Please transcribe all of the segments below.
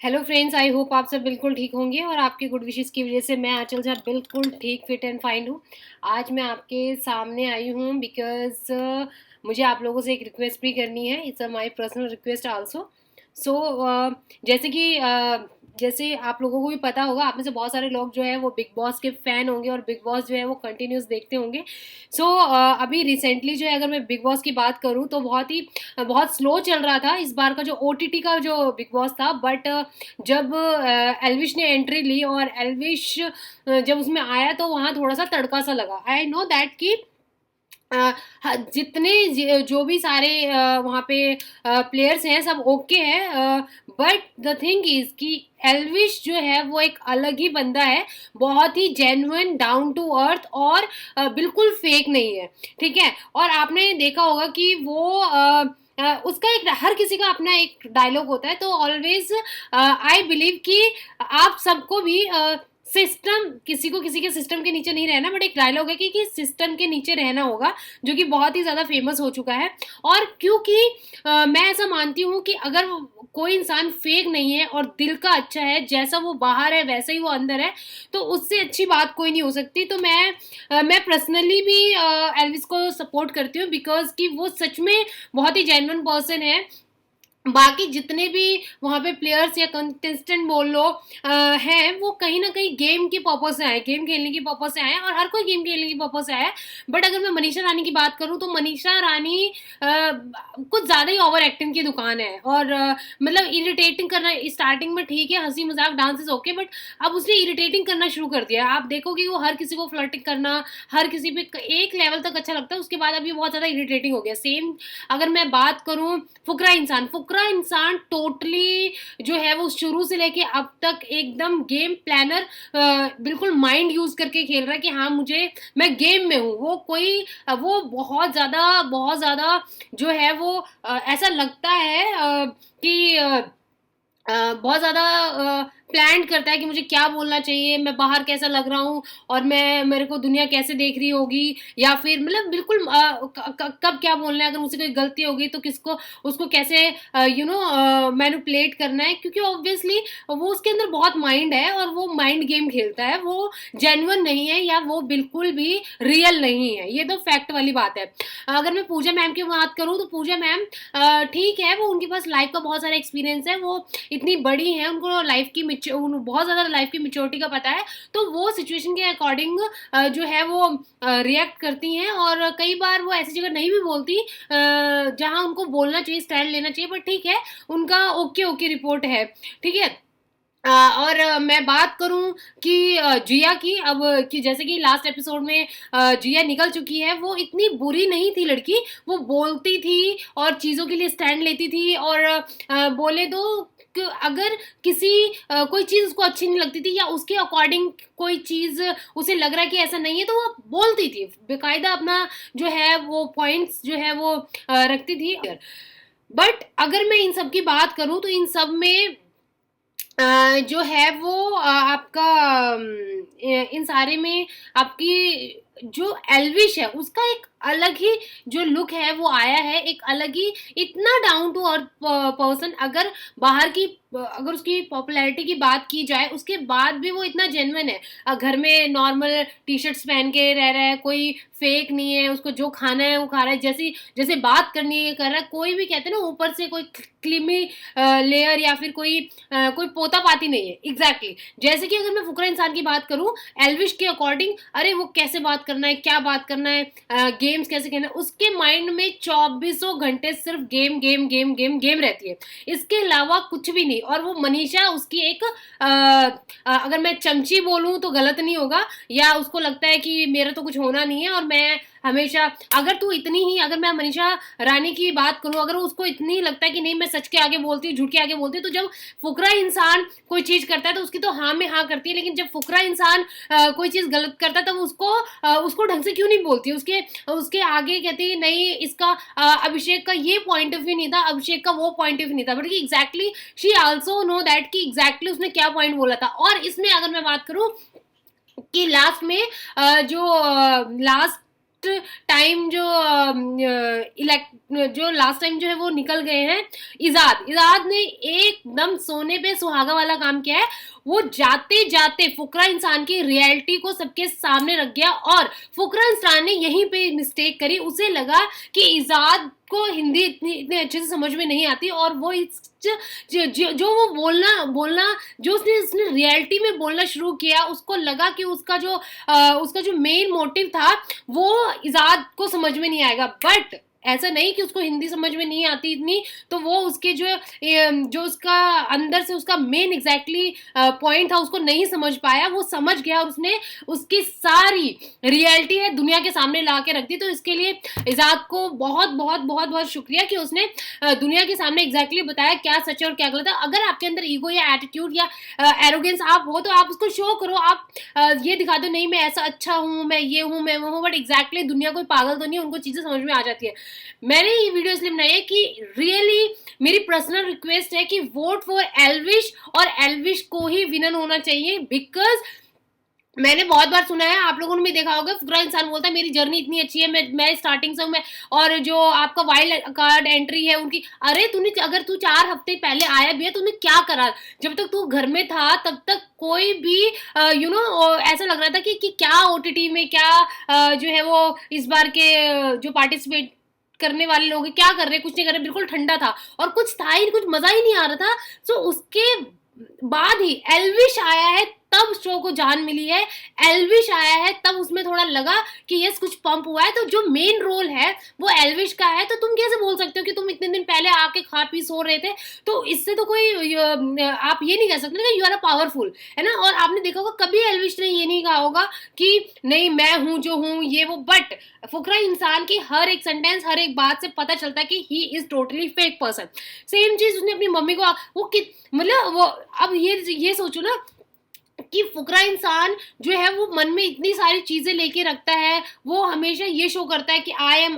Hello friends, I hope आप सब बिल्कुल ठीक होंगे और आपके गुड विशेस की वजह से मैं आंचल झा बिल्कुल ठीक फिट एंड फाइन हूँ। आज मैं आपके सामने आई हूँ बिकॉज मुझे आप लोगों से एक रिक्वेस्ट भी करनी है। It's a my personal request also. So जैसे कि जैसे आप लोगों को भी पता होगा, आप में से बहुत सारे लोग जो है वो बिग बॉस के फैन होंगे और बिग बॉस जो है वो कंटिन्यूस देखते होंगे। सो अभी रिसेंटली जो है, अगर मैं बिग बॉस की बात करूँ तो बहुत स्लो चल रहा था इस बार का जो ओटीटी का जो बिग बॉस था। बट जब एल्विश ने एंट्री ली और एल्विश जब उसमें आया तो वहाँ थोड़ा सा तड़का सा लगा। आई नो दैट कि जितने जो भी सारे वहाँ पे प्लेयर्स हैं सब ओके हैं। बट द थिंग इज कि एल्विश जो है वो एक अलग ही बंदा है। बहुत ही जेन्युइन, डाउन टू अर्थ और बिल्कुल फेक नहीं है। ठीक है। और आपने देखा होगा कि वो उसका एक, हर किसी का अपना एक डायलॉग होता है। तो ऑलवेज आई बिलीव कि आप सबको भी सिस्टम, किसी को किसी के सिस्टम के नीचे नहीं रहना, बट एक डायलॉग है कि सिस्टम के नीचे रहना होगा, जो कि बहुत ही ज़्यादा फेमस हो चुका है। और क्योंकि मैं ऐसा मानती हूँ कि अगर कोई इंसान फेक नहीं है और दिल का अच्छा है, जैसा वो बाहर है वैसा ही वो अंदर है, तो उससे अच्छी बात कोई नहीं हो सकती। तो मैं पर्सनली भी एल्विस को सपोर्ट करती हूँ बिकॉज कि वो सच में बहुत ही जेन्युइन पर्सन है। बाकी जितने भी वहाँ पे प्लेयर्स या कंटेस्टेंट बोल लो हैं, वो कहीं ना कहीं गेम के पर्पज से आए, गेम खेलने की पर्पज से आए, और हर कोई गेम खेलने की पर्पज से आया है। बट अगर मैं मनीषा रानी की बात करूँ तो मनीषा रानी कुछ ज़्यादा ही ओवर एक्टिंग की दुकान है। और मतलब इरिटेटिंग करना स्टार्टिंग में ठीक है, हंसी मजाक डांस इज ओके, बट अब उसने इरिटेटिंग करना शुरू कर दिया। आप देखोगे वो हर किसी को फ्लर्टिंग करना, हर किसी पे एक लेवल तक अच्छा लगता है, उसके बाद अभी बहुत ज़्यादा इरिटेटिंग हो गया। सेम अगर मैं बात करूँ फुकरा इंसान टोटली जो है वो शुरू से लेके अब तक एकदम गेम प्लानर, बिल्कुल माइंड यूज करके खेल रहा है कि हाँ मुझे, मैं गेम में हूँ। वो बहुत ज्यादा जो है वो ऐसा लगता है कि बहुत ज़्यादा प्लान करता है कि मुझे क्या बोलना चाहिए, मैं बाहर कैसा लग रहा हूँ, और मेरे को दुनिया कैसे देख रही होगी, या फिर मतलब बिल्कुल कब क्या बोलना है, अगर मुझसे कोई गलती होगी तो किसको, उसको कैसे मैनिपुलेट करना है। क्योंकि ऑब्वियसली वो, उसके अंदर बहुत माइंड है और वो माइंड गेम खेलता है। वो जेन्युइन नहीं है या वो बिल्कुल भी रियल नहीं है, ये तो फैक्ट वाली बात है। अगर मैं पूजा मैम की बात करूँ तो पूजा मैम ठीक है, वो उनके पास लाइफ का बहुत सारा एक्सपीरियंस है, वो इतनी बड़ी है, उनको बहुत ज़्यादा लाइफ की मेच्योरिटी का पता है। तो वो सिचुएशन के अकॉर्डिंग जो है वो रिएक्ट करती हैं, और कई बार वो ऐसी जगह नहीं भी बोलती जहां उनको बोलना चाहिए, स्टैंड लेना चाहिए। पर ठीक है, उनका ओके ओके रिपोर्ट है। ठीक है। और मैं बात करूं कि जिया की, अब कि जैसे कि लास्ट एपिसोड में जिया निकल चुकी है, वो इतनी बुरी नहीं थी लड़की। वो बोलती थी और चीज़ों के लिए स्टैंड लेती थी, और बोले तो अगर किसी कोई चीज़ उसको अच्छी नहीं लगती थी या उसके अकॉर्डिंग कोई चीज़ उसे लग रहा है कि ऐसा नहीं है, तो वो बोलती थी बेकायदा, अपना जो है वो पॉइंट्स जो है वो रखती थी। बट अगर मैं इन सब की बात करूं तो इन सब में जो है वो आपका इन सारे में आपकी जो एल्विश है उसका एक अलग ही जो लुक है वो आया है, एक अलग ही, इतना डाउन टू अर्थ पर्सन। अगर बाहर की, अगर उसकी पॉपुलैरिटी की बात की जाए उसके बाद भी वो इतना जेन्युइन है। घर में नॉर्मल टी शर्ट्स पहन के रह रहा है, कोई फेक नहीं है, उसको जो खाना है वो खा रहा है, जैसी जैसे बात करनी है कर रहा है। कोई भी कहते हैं ना ऊपर से कोई क्लीमी लेयर या फिर कोई पोता पाती नहीं है। एग्जैक्टली जैसे कि अगर मैं फुकरा इंसान की बात करूं एल्विश के अकॉर्डिंग, अरे वो कैसे बात करना है, क्या बात करना है, गेम्स कैसे खेलना है, उसके माइंड में 24 घंटे सिर्फ game game game game game रहती है, इसके अलावा कुछ भी नहीं। और वो मनीषा उसकी एक अगर मैं चमची बोलूं तो गलत नहीं होगा, या उसको लगता है कि मेरा तो कुछ होना नहीं है और मैं हमेशा, अगर तू इतनी ही, अगर मैं मनीषा रानी की बात करूं, अगर उसको इतनी लगता है कि नहीं मैं सच के आगे बोलती हूँ, झूठ के आगे बोलती हूँ, तो जब फुकरा इंसान कोई चीज करता है तो उसकी तो हाँ में हाँ करती है। लेकिन जब फुकरा इंसान कोई चीज गलत करता है तब उसको ढंग से क्यों नहीं बोलती, उसके उसके आगे कहती है नहीं इसका अभिषेक का ये पॉइंट ऑफ व्यू नहीं था, अभिषेक का वो पॉइंट ऑफ व्यू नहीं था, but exactly she also know that कि एग्जैक्टली उसने क्या पॉइंट बोला था। और इसमें अगर मैं बात करूं कि लास्ट में जो लास्ट लास्ट टाइम जो लास्ट टाइम जो है वो निकल गए हैं, इजाद ने एकदम सोने पे सुहागा वाला काम किया है। वो जाते जाते फुकरा इंसान की रियलिटी को सबके सामने रख गया, और फुकरा इंसान ने यहीं पे मिस्टेक करी। उसे लगा कि इजाद को हिंदी इतने अच्छे से समझ में नहीं आती, और वो जो वो बोलना जो उसने रियलिटी में बोलना शुरू किया, उसको लगा कि उसका जो मेन मोटिव था वो इजाद को समझ में नहीं आएगा। बट ऐसा नहीं कि उसको हिंदी समझ में नहीं आती इतनी, तो वो उसके जो उसका अंदर से उसका मेन एग्जैक्टली पॉइंट था उसको नहीं समझ पाया। वो समझ गया और उसने उसकी सारी रियलिटी है दुनिया के सामने ला के रख दी। तो इसके लिए इजाद को बहुत बहुत बहुत बहुत शुक्रिया कि उसने दुनिया के सामने एग्जैक्टली बताया क्या सच है और क्या गलत है। अगर आपके अंदर ईगो या एटीट्यूड या एरोगेंस आप हो तो आप उसको शो करो, आप ये दिखा दो नहीं मैं ऐसा अच्छा हूँ, मैं ये हूँ, मैं वो हूँ, बट एग्जैक्टली दुनिया कोई पागल तो नहीं, उनको चीजें समझ में आ जाती है। मैंने ये वीडियो इसलिए बनाई है कि रियली मेरी पर्सनल रिक्वेस्ट है कि वोट फॉर एल्विश, और एल्विश को ही विनर होना चाहिए। बिकॉज मैंने बहुत बार सुना है, आप लोगों ने भी देखा होगा, फुकरा इंसान बोलता है मेरी जर्नी इतनी अच्छी है, मैं स्टार्टिंग से हूँ, मैं, और जो आपका वाइल्ड कार्ड एंट्री है उनकी, अरे अगर तू 4 हफ्ते पहले आया भी है तूने क्या करा? जब तक तू घर में था तब तक कोई भी ऐसा लग रहा था कि क्या ओटीटी में क्या जो है वो इस बार के जो पार्टिसिपेट करने वाले लोग क्या कर रहे, कुछ नहीं कर रहे, बिल्कुल ठंडा था और कुछ था ही, कुछ मजा ही नहीं आ रहा था। सो उसके बाद ही एल्विश आया है, तब शो को जान मिली है। एल्विश आया है तब उसमें थोड़ा लगा कि यस कुछ पंप हुआ है। तो जो मेन रोल है वो एल्विश का है, तो तुम कैसे बोल सकते हो कि तुम इतने दिन पहले आके खा पी सो रहे थे? तो इससे तो कोई आप ये नहीं कह सकते ना कि यू आर अ पावरफुल, है ना। और आपने देखा होगा कभी एल्विश ने ये नहीं कहा होगा कि नहीं मैं हूं जो हूं ये वो, बट फुकरा इंसान की हर एक सेंटेंस, हर एक बात से पता चलता है कि he is totally fake person. Same चीज उसने अपनी मम्मी को वो मतलब वो, अब ये सोचो ना कि फुकरा इंसान जो है वो मन में इतनी सारी चीजें लेके रखता है, वो हमेशा ये शो करता है कि आई एम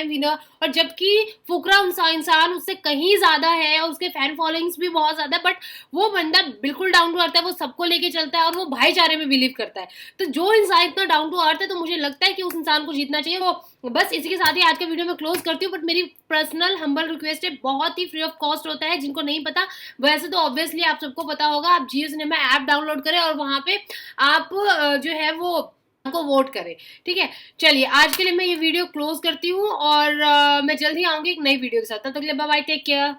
विनर, और जबकि फुकरा इंसान उससे कहीं ज्यादा है और उसके फैन फॉलोइंग्स भी बहुत ज्यादा है, बट वो बंदा बिल्कुल डाउन टू अर्थ है, वो सबको लेके चलता है और वो भाईचारे में बिलीव करता है। तो जो इंसान इतना डाउन टू अर्थ है तो मुझे लगता है कि उस इंसान को जीतना चाहिए। वो बस इसी के साथ ही आज का वीडियो में क्लोज करती हूँ, बट मेरी पर्सनल हम्बल रिक्वेस्ट है, बहुत ही फ्री ऑफ कॉस्ट होता है, जिनको नहीं पता वैसे तो ऑब्वियसली आप सबको पता होगा, आप जियो सिनेमा ऐप डाउनलोड करें और वहां पे आप जो है वो को वोट करें। ठीक है, चलिए आज के लिए मैं ये वीडियो क्लोज करती हूँ और मैं जल्द ही आऊंगी एक नई वीडियो के साथ। तब तक के लिए बाय बाय, टेक केयर।